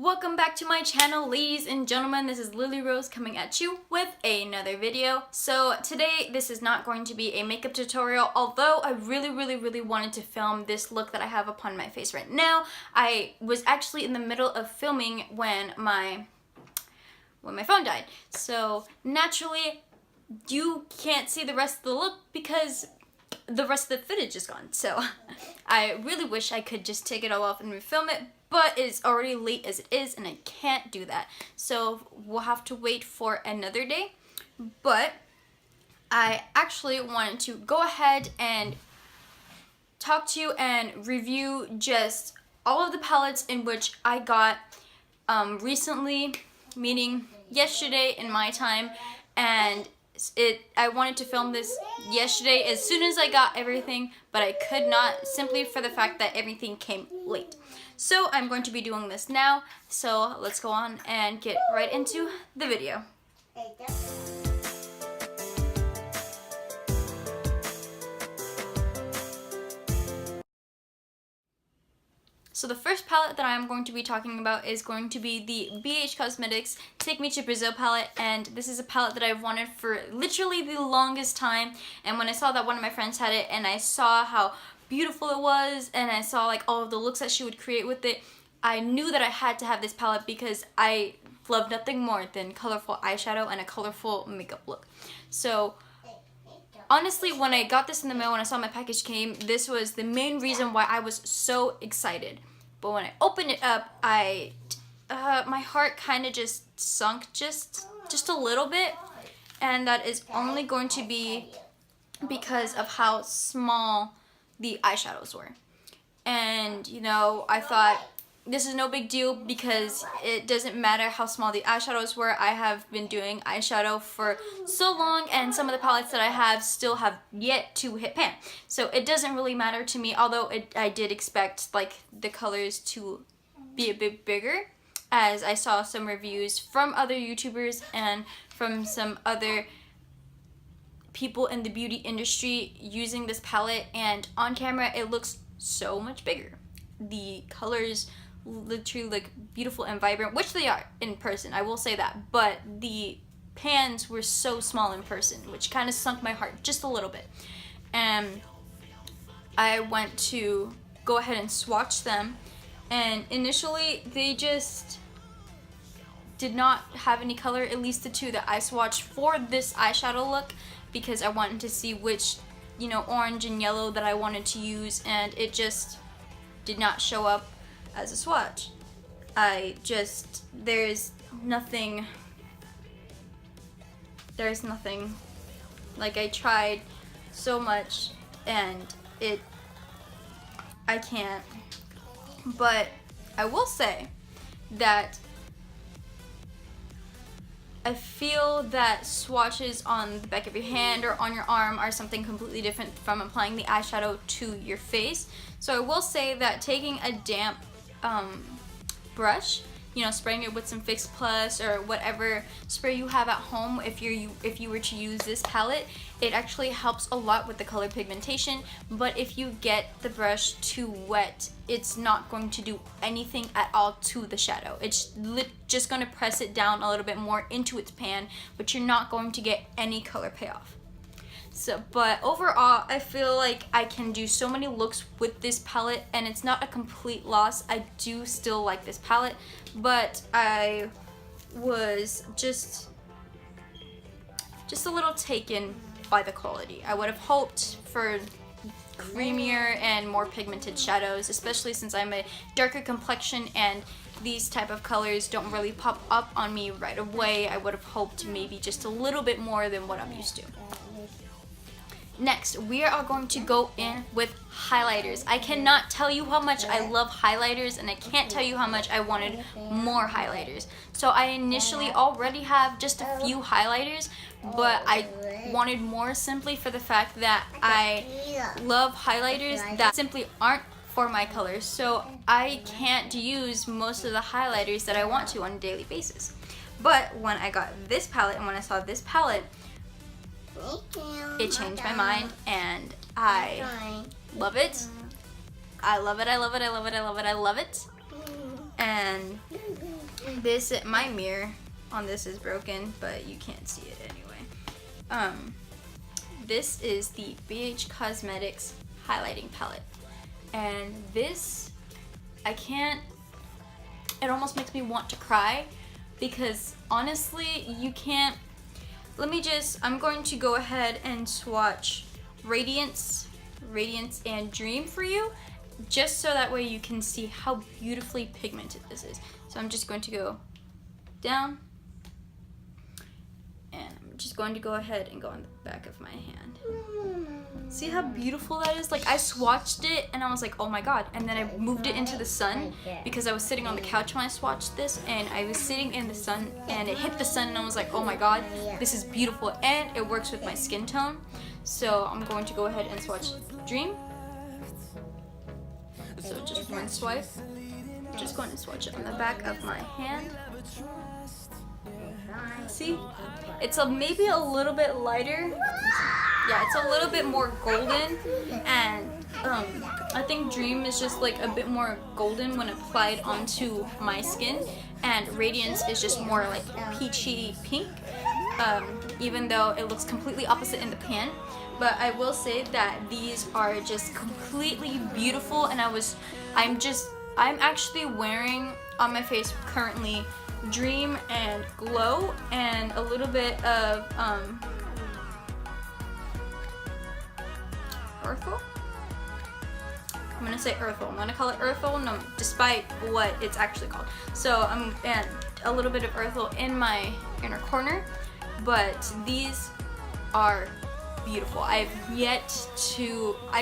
Welcome back to my channel, ladies and gentlemen. This is Lily Rose coming at you with another video. So today this is not going to be a makeup tutorial, although I really wanted to film this look that I have upon my face right now. I was actually in the middle of filming when my phone died. So naturally you can't see the rest of the look because the rest of the footage is gone. So I really wish I could just take it all off and refilm it, but it's already late as it is and I can't do that. So we'll have to wait for another day. But I actually wanted to go ahead and talk to you and review just all of the palettes in which I got recently, meaning yesterday in my time, and I wanted to film this yesterday as soon as I got everything, but I could not, simply for the fact that everything came late. So I'm going to be doing this now, so let's go on and get right into the video. So the first palette that I'm going to be talking about is going to be the BH Cosmetics Take Me to Brazil palette, and this is a palette that I've wanted for literally the longest time. And when I saw that one of my friends had it and I saw how beautiful it was and I saw like all of the looks that she would create with it, I knew that I had to have this palette because I love nothing more than colorful eyeshadow and a colorful makeup look. So honestly, when I got this in the mail, when I saw my package came, this was the main reason why I was so excited. But when I opened it up, my heart kind of just sunk just a little bit, and that is only going to be because of how small the eyeshadows were. And you know, I thought this is no big deal because it doesn't matter how small the eyeshadows were. I have been doing eyeshadow for so long, and some of the palettes that I have still have yet to hit pan. So it doesn't really matter to me, although I did expect like the colors to be a bit bigger, as I saw some reviews from other YouTubers and from some other people in the beauty industry using this palette, and on camera it looks so much bigger. The colors literally look beautiful and vibrant, which they are in person, I will say that, but the pans were so small in person, which kind of sunk my heart just a little bit. And I went to go ahead and swatch them, and initially they just did not have any color, at least the two that I swatched for this eyeshadow look, because I wanted to see which, you know, orange and yellow that I wanted to use, and it just did not show up as a swatch. There's nothing, like I tried so much and I can't. But I will say that I feel that swatches on the back of your hand or on your arm are something completely different from applying the eyeshadow to your face. So I will say that taking a damp brush, you know, spraying it with some Fix Plus or whatever spray you have at home, if you were to use this palette, it actually helps a lot with the color pigmentation. But if you get the brush too wet, it's not going to do anything at all to the shadow. It's just going to press it down a little bit more into its pan, but you're not going to get any color payoff. So, but overall, I feel like I can do so many looks with this palette, and it's not a complete loss. I do still like this palette, but I was just a little taken by the quality. I would have hoped for creamier and more pigmented shadows, especially since I'm a darker complexion and these type of colors don't really pop up on me right away. I would have hoped maybe just a little bit more than what I'm used to. Next, we are going to go in with highlighters. I cannot tell you how much I love highlighters, and I can't tell you how much I wanted more highlighters. So I initially already have just a few highlighters, but I wanted more simply for the fact that I love highlighters that simply aren't for my colors. So I can't use most of the highlighters that I want to on a daily basis. But when I got this palette and when I saw this palette, it changed my mind, and I love it. I love it, I love it, I love it, I love it, I love it. And This, my mirror on this is broken, but you can't see it anyway. This is the BH Cosmetics highlighting palette, and this, it almost makes me want to cry, because honestly, you can't, I'm going to go ahead and swatch Radiance, and Dream for you, just so that way you can see how beautifully pigmented this is. So I'm just going to go down, and I'm just going to go ahead and go on the back of my hand. See how beautiful that is? Like, I swatched it and I was like, oh my god. And then I moved it into the sun because I was sitting on the couch when I swatched this, and I was sitting in the sun and it hit the sun and I was like, oh my god, this is beautiful, and it works with my skin tone. So I'm going to go ahead and swatch Dream. So just one swipe. Just going to swatch it on the back of my hand. See? It's maybe a little bit lighter. Yeah, it's a little bit more golden, and I think Dream is just like a bit more golden when applied onto my skin, and Radiance is just more like peachy pink, even though it looks completely opposite in the pan. But I will say that these are just completely beautiful, and I'm actually wearing on my face currently Dream and Glow and a little bit of Earthful? I'm gonna say Earthful. I'm gonna call it Earthful, no, despite what it's actually called. So and a little bit of Earthful in my inner corner, but these are beautiful. I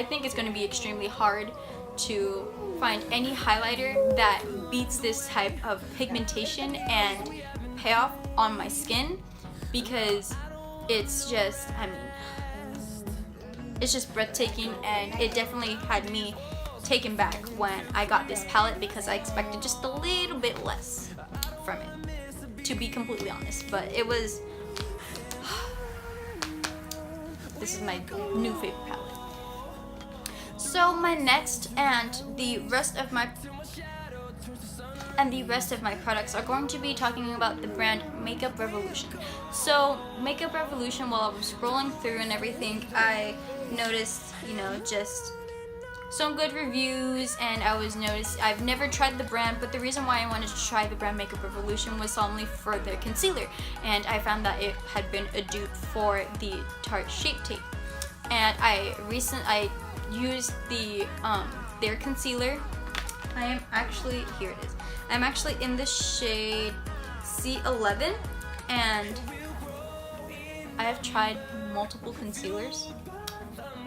think it's gonna be extremely hard to find any highlighter that beats this type of pigmentation and payoff on my skin, because it's just, it's just breathtaking, and it definitely had me taken back when I got this palette, because I expected just a little bit less from it, to be completely honest. But it was, this is my new favorite palette. So my next and the rest of my products are going to be talking about the brand Makeup Revolution. So Makeup Revolution, while I was scrolling through and everything, I noticed, just some good reviews, and I've never tried the brand, but the reason why I wanted to try the brand Makeup Revolution was only for their concealer, and I found that it had been a dupe for the Tarte Shape Tape, and I used their concealer. Here it is. I'm actually in the shade C11, and I have tried multiple concealers.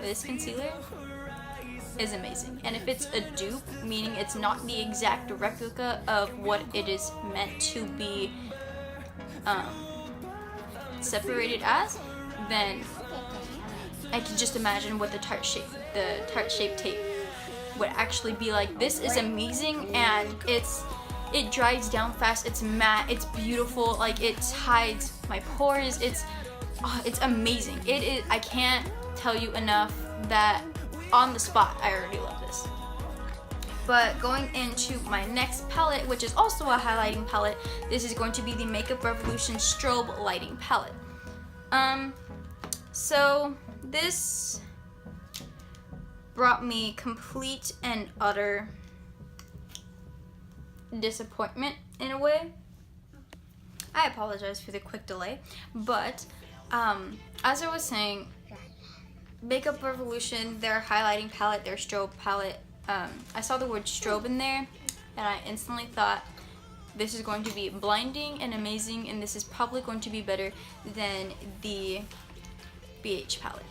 This concealer is amazing, and if it's a dupe, meaning it's not the exact replica of what it is meant to be separated as, then I can just imagine what the Tarte Shape Tape would actually be like. This is amazing, and it dries down fast, it's matte, it's beautiful, like it hides my pores, it's amazing. It is, I can't tell you enough that on the spot I already love this. But going into my next palette, which is also a highlighting palette, this is going to be the Makeup Revolution Strobe Lighting Palette. So this brought me complete and utter disappointment in a way. I apologize for the quick delay, but as I was saying, Makeup Revolution, their highlighting palette, their strobe palette, I saw the word strobe in there, and I instantly thought, this is going to be blinding and amazing, and this is probably going to be better than the BH palette.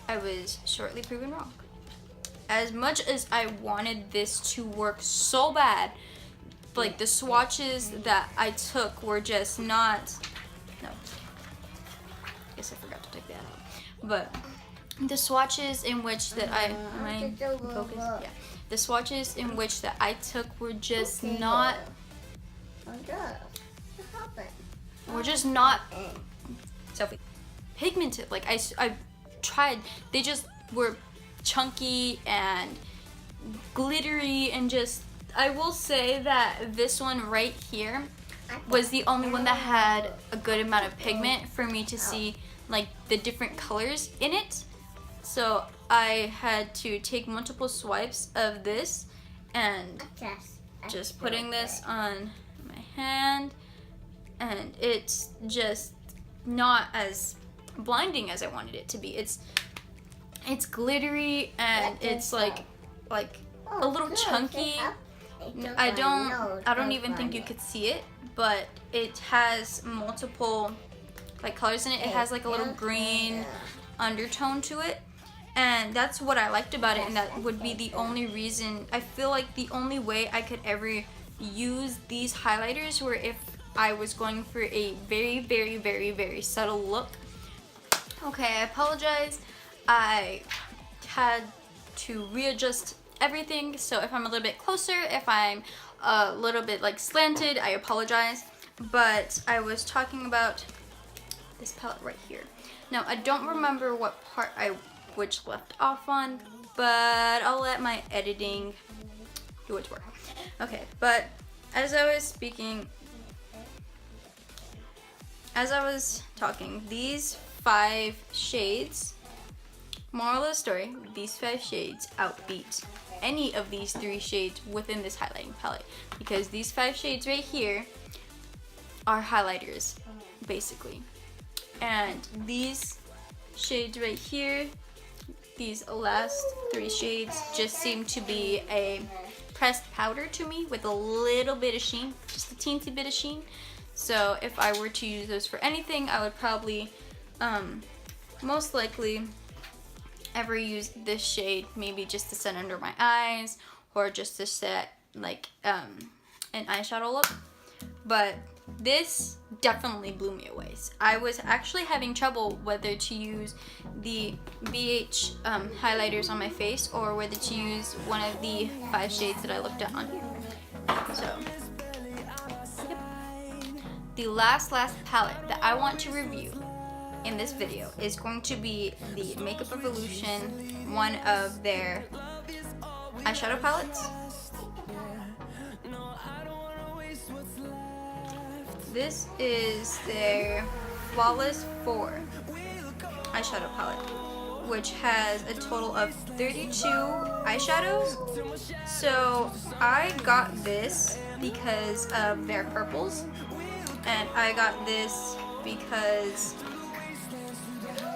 I was shortly proven wrong. As much as I wanted this to work so bad, like the swatches that I took were just not, no, I guess I forgot to take that out. But the swatches in which that the swatches in which that I took were just not, Sophie, pigmented. Like I tried, they just were chunky and glittery and just, I will say that this one right here was the only one that had a good amount of pigment for me to see like the different colors in it. So I had to take multiple swipes of this and just putting this on my hand, and it's just not as blinding as I wanted it to be. It's glittery and it's like a little chunky. I don't even think you could see it, but it has multiple like colors in it. It has like a little green undertone to it, and that's what I liked about it, and that would be the only reason. I feel like the only way I could ever use these highlighters were if I was going for a very, very, very, very subtle look. Okay, I apologize. I had to readjust everything, so if I'm a little bit closer, if I'm a little bit like slanted, I apologize. But I was talking about this palette right here. Now, I don't remember what part I left off on, but I'll let my editing do its work. Okay, but as I was talking, these 5 shades, moral of the story, these 5 shades outbeat any of these 3 shades within this highlighting palette, because these 5 shades right here are highlighters, basically. And these shades right here, these last 3 shades, just seem to be a pressed powder to me with a little bit of sheen, just a teensy bit of sheen. So if I were to use those for anything, I would probably most likely ever use this shade, maybe just to set under my eyes or just to set like an eyeshadow look. But this definitely blew me away. I was actually having trouble whether to use the BH highlighters on my face or whether to use one of the 5 shades that I looked at on here. So, yep. The last palette that I want to review in this video is going to be the Makeup Revolution, one of their eyeshadow palettes. This is their Flawless 4 eyeshadow palette, which has a total of 32 eyeshadows. So I got this because of their purples, and I got this because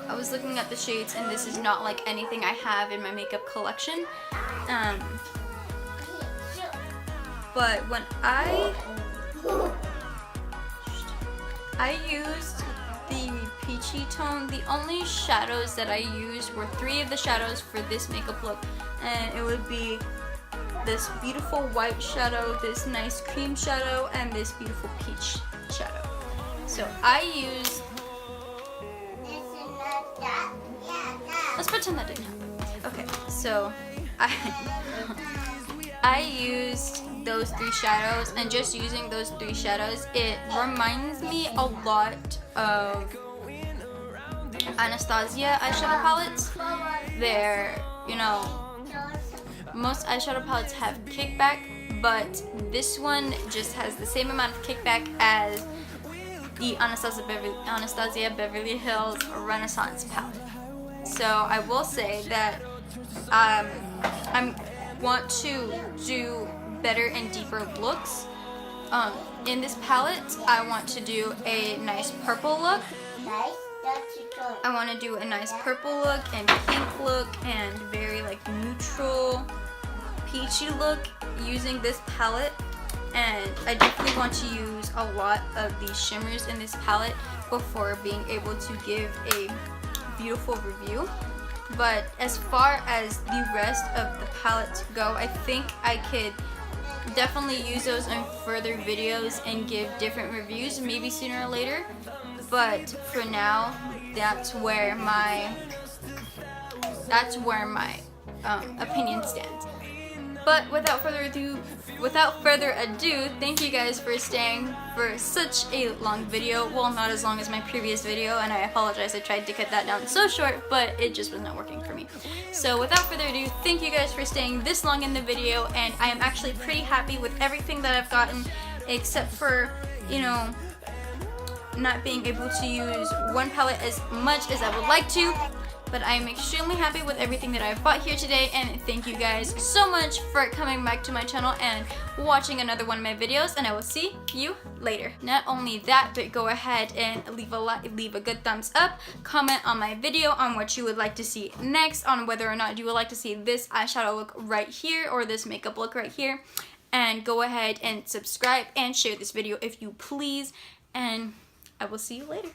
I was looking at the shades, and this is not like anything I have in my makeup collection. But when I used the peachy tone, the only shadows that I used were 3 of the shadows for this makeup look, and it would be this beautiful white shadow, this nice cream shadow, and this beautiful peach shadow. So I used, let's pretend that didn't happen. Okay, so I used those 3 shadows, and just using those 3 shadows, it reminds me a lot of Anastasia eyeshadow palettes. They're, you know, most eyeshadow palettes have kickback, but this one just has the same amount of kickback as the Anastasia Beverly Hills Renaissance palette. So I will say that I want to do better and deeper looks. In this palette, I want to do a nice purple look. I want to do a nice purple look and pink look and very like neutral peachy look using this palette. And I definitely want to use a lot of these shimmers in this palette before being able to give a beautiful review. But as far as the rest of the palettes go, I think I could definitely use those in further videos and give different reviews, maybe sooner or later. But for now, that's where my opinion stands. But without further ado, thank you guys for staying for such a long video. Well, not as long as my previous video, and I apologize, I tried to cut that down so short, but it just was not working for me. So without further ado, thank you guys for staying this long in the video, and I am actually pretty happy with everything that I've gotten, except for, you know, not being able to use one palette as much as I would like to. But I am extremely happy with everything that I've bought here today, and thank you guys so much for coming back to my channel and watching another one of my videos, and I will see you later. Not only that, but go ahead and leave a good thumbs up, comment on my video on what you would like to see next, on whether or not you would like to see this eyeshadow look right here or this makeup look right here, and go ahead and subscribe and share this video if you please, and I will see you later.